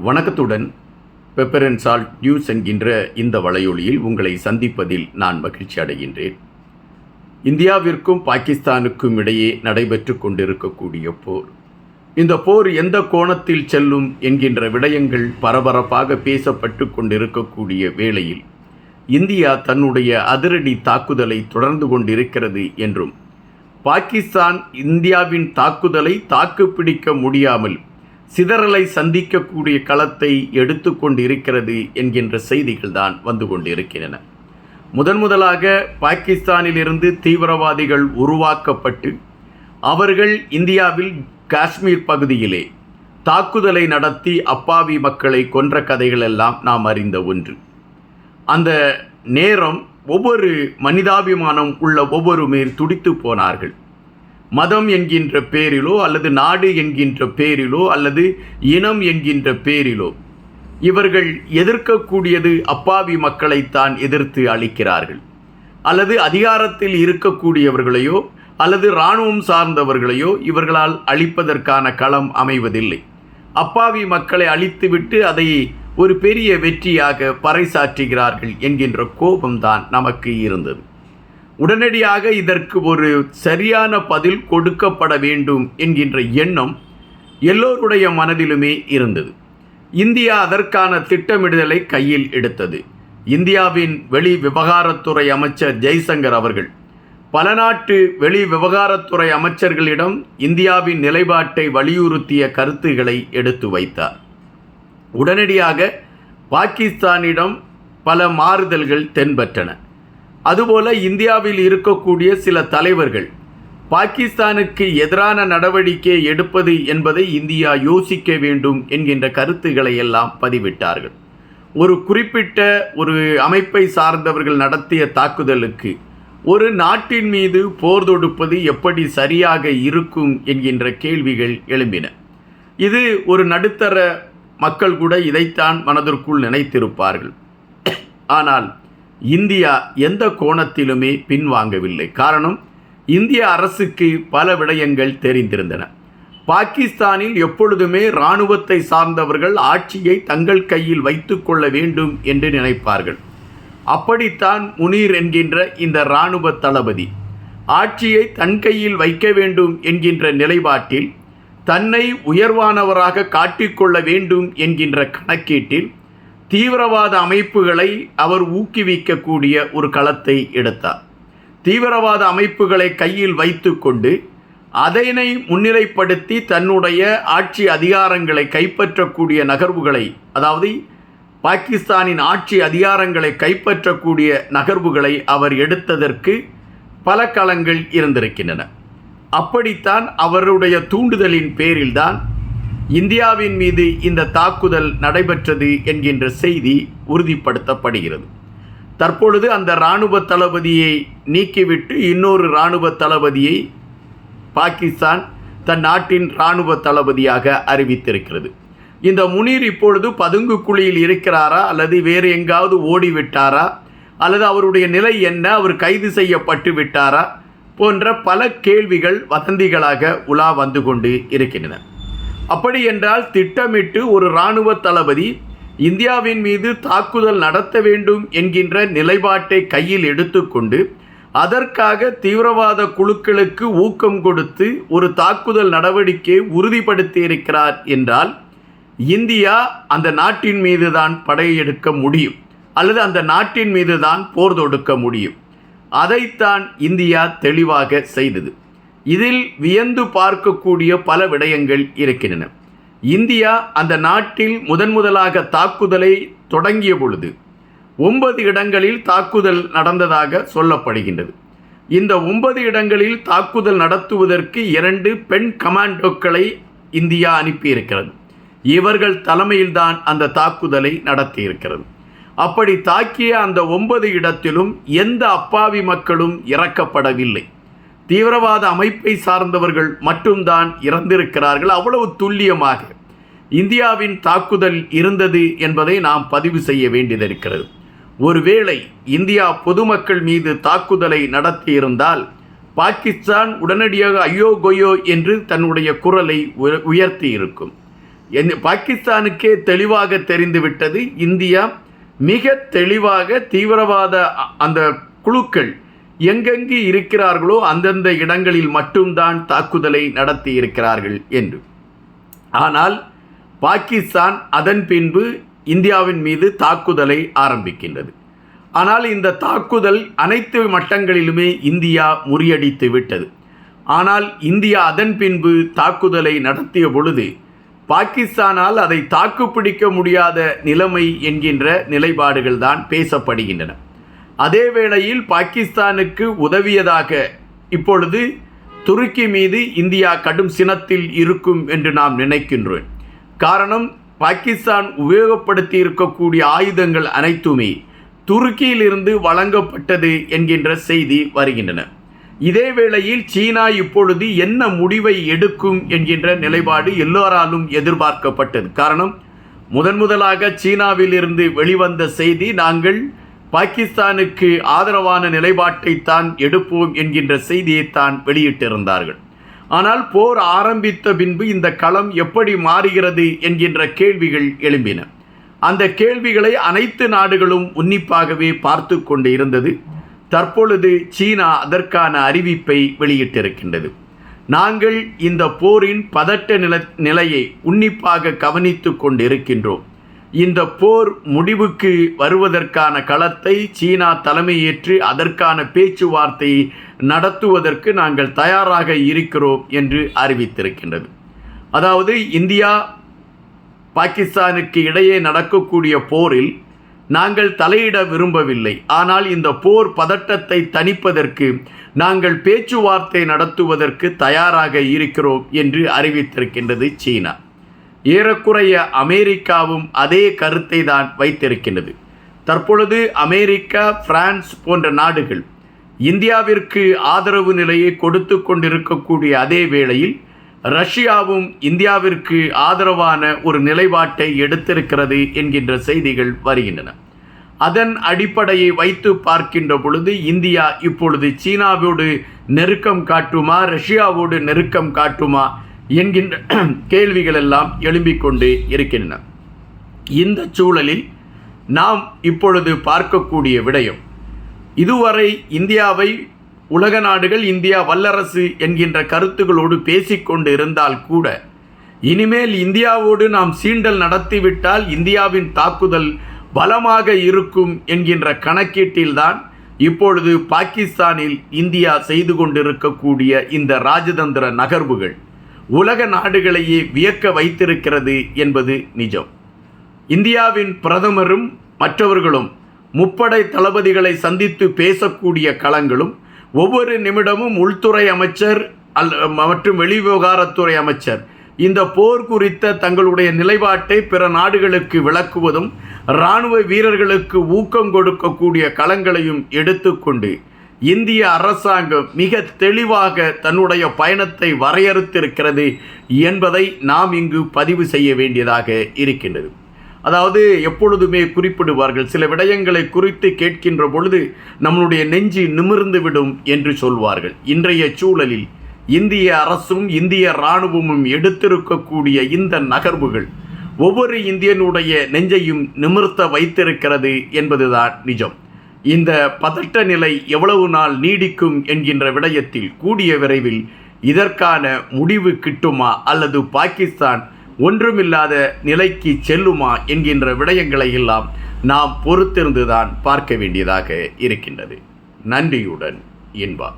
வணக்கத்துடன் pepper and salt news என்கின்ற இந்த வலையொலியில் உங்களை சந்திப்பதில் நான் மகிழ்ச்சி அடைகின்றேன். இந்தியாவிற்கும் பாகிஸ்தானுக்கும் இடையே நடைபெற்று கொண்டிருக்கக்கூடிய போர், இந்த போர் எந்த கோணத்தில் செல்லும் என்கின்ற விடயங்கள் பரபரப்பாக பேசப்பட்டு கொண்டிருக்கக்கூடிய வேளையில் இந்தியா தன்னுடைய அதிரடி தாக்குதலை தொடர்ந்து கொண்டிருக்கிறது என்றும், பாகிஸ்தான் இந்தியாவின் தாக்குதலை தாக்குப்பிடிக்க முடியாமல் சிதறலை சந்திக்கக்கூடிய களத்தை எடுத்து கொண்டிருக்கிறது என்கின்ற செய்திகள் தான் வந்து கொண்டிருக்கின்றன. முதலாக பாகிஸ்தானிலிருந்து தீவிரவாதிகள் உருவாக்கப்பட்டு அவர்கள் இந்தியாவில் காஷ்மீர் பகுதியிலே தாக்குதலை நடத்தி அப்பாவி மக்களை கொன்ற கதைகளெல்லாம் நாம் அறிந்த ஒன்று. அந்த நேரம் ஒவ்வொரு மனிதாபிமானம் உள்ள ஒவ்வொருமே துடித்து போனார்கள். மதம் என்கின்ற பேரிலோ அல்லது நாடு என்கின்ற பேரிலோ அல்லது இனம் என்கின்ற பேரிலோ இவர்கள் எதிர்க்கக்கூடியது அப்பாவி மக்களைத்தான் எதிர்த்து அளிக்கிறார்கள். அல்லது அதிகாரத்தில் இருக்கக்கூடியவர்களையோ அல்லது இராணுவம் சார்ந்தவர்களையோ இவர்களால் அழிப்பதற்கான களம் அமைவதில்லை. அப்பாவி மக்களை அழித்துவிட்டு அதை ஒரு பெரிய வெற்றியாக பறைசாற்றுகிறார்கள் என்கின்ற கோபம்தான் நமக்கு இருந்தது. உடனடியாக இதற்கு ஒரு சரியான பதில் கொடுக்கப்பட வேண்டும் என்கின்ற எண்ணம் எல்லோருடைய மனதிலுமே இருந்தது. இந்தியா அதற்கான திட்டமிடுதலை கையில் எடுத்தது. இந்தியாவின் வெளி விவகாரத்துறை அமைச்சர் ஜெய்சங்கர் அவர்கள் பல நாட்டு வெளி விவகாரத்துறை அமைச்சர்களிடம் இந்தியாவின் நிலைப்பாட்டை வலியுறுத்திய கருத்துக்களை எடுத்து வைத்தார். உடனடியாக பாகிஸ்தானிடம் பல மாறுதல்கள் தென்பட்டன. அதுபோல இந்தியாவில் இருக்கக்கூடிய சில தலைவர்கள் பாகிஸ்தானுக்கு எதிரான நடவடிக்கை எடுப்பது என்பதை இந்தியா யோசிக்க வேண்டும் என்கின்ற கருத்துக்களை எல்லாம் பதிவிட்டார்கள். ஒரு குறிப்பிட்ட ஒரு அமைப்பை சார்ந்தவர்கள் நடத்திய தாக்குதலுக்கு ஒரு நாட்டின் மீது போர் தொடுப்பது எப்படி சரியாக இருக்கும் என்கின்ற கேள்விகள் எழும்பின. இது ஒரு நடுத்தர மக்கள் கூட இதைத்தான் மனதிற்குள் நினைத்திருப்பார்கள். ஆனால் இந்தியா எந்த கோணத்திலுமே பின்வாங்கவில்லை. காரணம், இந்திய அரசுக்கு பல விடயங்கள் தெரிந்திருந்தன. பாகிஸ்தானில் எப்பொழுதுமே இராணுவத்தை சார்ந்தவர்கள் ஆட்சியை தங்கள் கையில் வைத்து கொள்ள வேண்டும் என்று நினைப்பார்கள். அப்படித்தான் முனீர் என்கின்ற இந்த இராணுவ தளபதி ஆட்சியை தன் கையில் வைக்க வேண்டும் என்கின்ற நிலைப்பாட்டில் தன்னை உயர்வானவராக காட்டிக்கொள்ள வேண்டும் என்கின்ற கணக்கீட்டில் தீவிரவாத அமைப்புகளை அவர் ஊக்குவிக்கக்கூடிய ஒரு களத்தை எடுத்தார். தீவிரவாத அமைப்புகளை கையில் வைத்து கொண்டு அதனை முன்னிலைப்படுத்தி தன்னுடைய ஆட்சி அதிகாரங்களை கைப்பற்றக்கூடிய நகர்வுகளை, அதாவது பாகிஸ்தானின் ஆட்சி அதிகாரங்களை கைப்பற்றக்கூடிய நகர்வுகளை அவர் எடுத்ததற்கு பல களங்கள் இருந்திருக்கின்றன. அப்படித்தான் அவருடைய தூண்டுதலின் பேரில்தான் இந்தியாவின் மீது இந்த தாக்குதல் நடைபெற்றது என்கின்ற செய்தி உறுதிப்படுத்தப்படுகிறது. தற்பொழுது அந்த இராணுவ தளபதியை நீக்கிவிட்டு இன்னொரு இராணுவ தளபதியை பாகிஸ்தான் தன் நாட்டின் இராணுவ தளபதியாக அறிவித்திருக்கிறது. இந்த முனீர் இப்பொழுது பதுங்கு குழியில் இருக்கிறாரா அல்லது வேறு எங்காவது ஓடிவிட்டாரா அல்லது அவருடைய நிலை என்ன, அவர் கைது செய்யப்பட்டு விட்டாரா போன்ற பல கேள்விகள் வதந்திகளாக உலா வந்து கொண்டு இருக்கின்றன. அப்படி என்றால் திட்டமிட்டு ஒரு இராணுவ தளபதி இந்தியாவின் மீது தாக்குதல் நடத்த வேண்டும் என்கின்ற நிலைப்பாட்டை கையில் எடுத்துக்கொண்டு அதற்காக தீவிரவாத குழுக்களுக்கு ஊக்கம் கொடுத்து ஒரு தாக்குதல் நடவடிக்கையை உறுதிப்படுத்தி இருக்கிறார் என்றால் இந்தியா அந்த நாட்டின் மீது தான் படையெடுக்க முடியும் அல்லது அந்த நாட்டின் மீது தான் போர் தொடுக்க முடியும். அதைத்தான் இந்தியா தெளிவாக செய்தது. இதில் வியந்து பார்க்கக்கூடிய பல விடயங்கள் இருக்கின்றன. இந்தியா அந்த நாட்டில் முதலாக தாக்குதலை தொடங்கிய பொழுது 9 இடங்களில் தாக்குதல் நடந்ததாக சொல்லப்படுகின்றது. இந்த 9 இடங்களில் தாக்குதல் நடத்துவதற்கு 2 பெண் கமாண்டோக்களை இந்தியா அனுப்பியிருக்கிறது. இவர்கள் தலைமையில்தான் அந்த தாக்குதலை நடத்தியிருக்கிறது. அப்படி தாக்கிய அந்த 9 இடத்திலும் எந்த அப்பாவி மக்களும் இறக்கப்படவில்லை. தீவிரவாத அமைப்பை சார்ந்தவர்கள் மட்டும்தான் இறந்திருக்கிறார்கள். அவ்வளவு துல்லியமாக இந்தியாவின் தாக்குதல் இருந்தது என்பதை நாம் பதிவு செய்ய வேண்டியிருக்கிறது. ஒருவேளை இந்தியா பொதுமக்கள் மீது தாக்குதலை நடத்தியிருந்தால் பாகிஸ்தான் உடனடியாக ஐயோ கொய்யோ என்று தன்னுடைய குரலை உயர்த்தி இருக்கும். பாகிஸ்தானுக்கே தெளிவாக தெரிந்துவிட்டது. இந்தியா மிக தெளிவாக தீவிரவாத அந்த குழுக்கள் எங்கெங்கு இருக்கிறார்களோ அந்தந்த இடங்களில் மட்டும்தான் தாக்குதலை நடத்தி இருக்கிறார்கள் என்று. ஆனால் பாகிஸ்தான் அதன் பின்பு இந்தியாவின் மீது தாக்குதலை ஆரம்பிக்கின்றது. ஆனால் இந்த தாக்குதல் அனைத்து மட்டங்களிலுமே இந்தியா முறியடித்து விட்டது. ஆனால் இந்தியா அதன் பின்பு தாக்குதலை நடத்திய பொழுது பாகிஸ்தானால் அதை தாக்குப்பிடிக்க முடியாத நிலைமை என்கின்ற நிலைப்பாடுகள் தான் பேசப்படுகின்றன. அதே வேளையில் பாகிஸ்தானுக்கு உதவியதாக இப்பொழுது துருக்கி மீது இந்தியா கடும் சினத்தில் இருக்கும் என்று நாம் நினைக்கின்றோம். காரணம், பாகிஸ்தான் உபயோகப்படுத்தி இருக்கக்கூடிய ஆயுதங்கள் அனைத்துமே துருக்கியிலிருந்து வழங்கப்பட்டது என்கின்ற செய்தி வருகின்றன. இதே வேளையில் சீனா இப்பொழுது என்ன முடிவை எடுக்கும் என்கின்ற நிலைப்பாடு எல்லோராலும் எதிர்பார்க்கப்பட்டது. காரணம், முதலாக சீனாவிலிருந்து வெளிவந்த செய்தி, நாங்கள் பாகிஸ்தானுக்கு ஆதரவான நிலைப்பாட்டைத்தான் எடுப்போம் என்கின்ற செய்தியைத்தான் வெளியிட்டிருந்தார்கள். ஆனால் போர் ஆரம்பித்த பின்பு இந்த களம் எப்படி மாறுகிறது என்கின்ற கேள்விகள் எழும்பின. அந்த கேள்விகளை அனைத்து நாடுகளும் உன்னிப்பாகவே பார்த்து கொண்டு இருந்தது. தற்பொழுது சீனா அதற்கான அறிவிப்பை வெளியிட்டிருக்கின்றது. நாங்கள் இந்த போரின் பதட்ட நிலையை உன்னிப்பாக கவனித்து கொண்டிருக்கின்றோம். இந்த போர் முடிவுக்கு வருவதற்கான களத்தை சீனா தலைமையேற்று அதற்கான பேச்சுவார்த்தை நடத்துவதற்கு நாங்கள் தயாராக இருக்கிறோம் என்று அறிவித்திருக்கின்றது. அதாவது, இந்தியா பாகிஸ்தானுக்கு இடையே நடக்கக்கூடிய போரில் நாங்கள் தலையிட விரும்பவில்லை. ஆனால் இந்த போர் பதட்டத்தை தணிப்பதற்கு நாங்கள் பேச்சுவார்த்தை நடத்துவதற்கு தயாராக இருக்கிறோம் என்று அறிவித்திருக்கின்றது சீனா. ஏறக்குறைய அமெரிக்காவும் அதே கருத்தை தான் வைத்திருக்கின்றது. தற்பொழுது அமெரிக்கா, பிரான்ஸ் போன்ற நாடுகள் இந்தியாவிற்கு ஆதரவு நிலையை கொடுத்து கொண்டிருக்கக்கூடிய அதே வேளையில் ரஷ்யாவும் இந்தியாவிற்கு ஆதரவான ஒரு நிலைப்பாட்டை எடுத்திருக்கிறது என்கின்ற செய்திகள் வருகின்றன. அதன் அடிப்படையை வைத்து பார்க்கின்ற பொழுது இந்தியா இப்பொழுது சீனாவோடு நெருக்கம் காட்டுமா, ரஷ்யாவோடு நெருக்கம் காட்டுமா என்கின்ற கேள்விகள் எல்லாம் எழும்பிக் கொண்டு இருக்கின்றன. இந்த சூழலில் நாம் இப்பொழுது பார்க்கக்கூடிய விடயம், இதுவரை இந்தியாவை உலக நாடுகள் இந்தியா வல்லரசு என்கின்ற கருத்துகளோடு பேசிக்கொண்டு இருந்தால் கூட இனிமேல் இந்தியாவோடு நாம் சீண்டல் நடத்திவிட்டால் இந்தியாவின் தாக்குதல் பலமாக இருக்கும் என்கின்ற கணக்கீட்டில்தான் இப்பொழுது பாகிஸ்தானில் இந்தியா செய்து கொண்டிருக்கக்கூடிய இந்த ராஜதந்திர நகர்வுகள் உலக நாடுகளையே வியக்க வைத்திருக்கிறது என்பது நிஜம். இந்தியாவின் பிரதமரும் மற்றவர்களும் முப்படை தளபதிகளை சந்தித்து பேசக்கூடிய களங்களும், ஒவ்வொரு நிமிடமும் உள்துறை அமைச்சர் மற்றும் வெளிவிவகாரத்துறை அமைச்சர் இந்த போர் குறித்த தங்களுடைய நிலைப்பாட்டை பிற நாடுகளுக்கு விளக்குவதும், இராணுவ வீரர்களுக்கு ஊக்கம் கொடுக்கக்கூடிய களங்களையும் எடுத்துக்கொண்டு இந்திய அரசாங்கம் மிக தெளிவாக தன்னுடைய பயணத்தை வரையறுத்திருக்கிறது என்பதை நாம் இங்கு பதிவு செய்ய வேண்டியதாக இருக்கின்றது. அதாவது, எப்பொழுதுமே குறிப்பிடுவார்கள், சில விடயங்களை குறித்து கேட்கின்ற பொழுது நம்முடைய நெஞ்சு நிமிர்ந்துவிடும் என்று சொல்வார்கள். இன்றைய சூழலில் இந்திய அரசும் இந்திய இராணுவமும் எடுத்திருக்கக்கூடிய இந்த நகர்வுகள் ஒவ்வொரு இந்தியனுடைய நெஞ்சையும் நிமிர்த்த வைத்திருக்கிறது என்பதுதான் நிஜம். இந்த பதட்ட நிலை எவ்வளவு நாள் நீடிக்கும் என்கின்ற விடயத்தில் கூடிய விரைவில் இதற்கான முடிவு கிட்டுமா அல்லது பாகிஸ்தான் ஒன்றுமில்லாத நிலைக்கு செல்லுமா என்கின்ற விடயங்களை எல்லாம் நாம் பொறுத்திருந்துதான் பார்க்க வேண்டியதாக இருக்கின்றது. நன்றியுடன் இன்பா.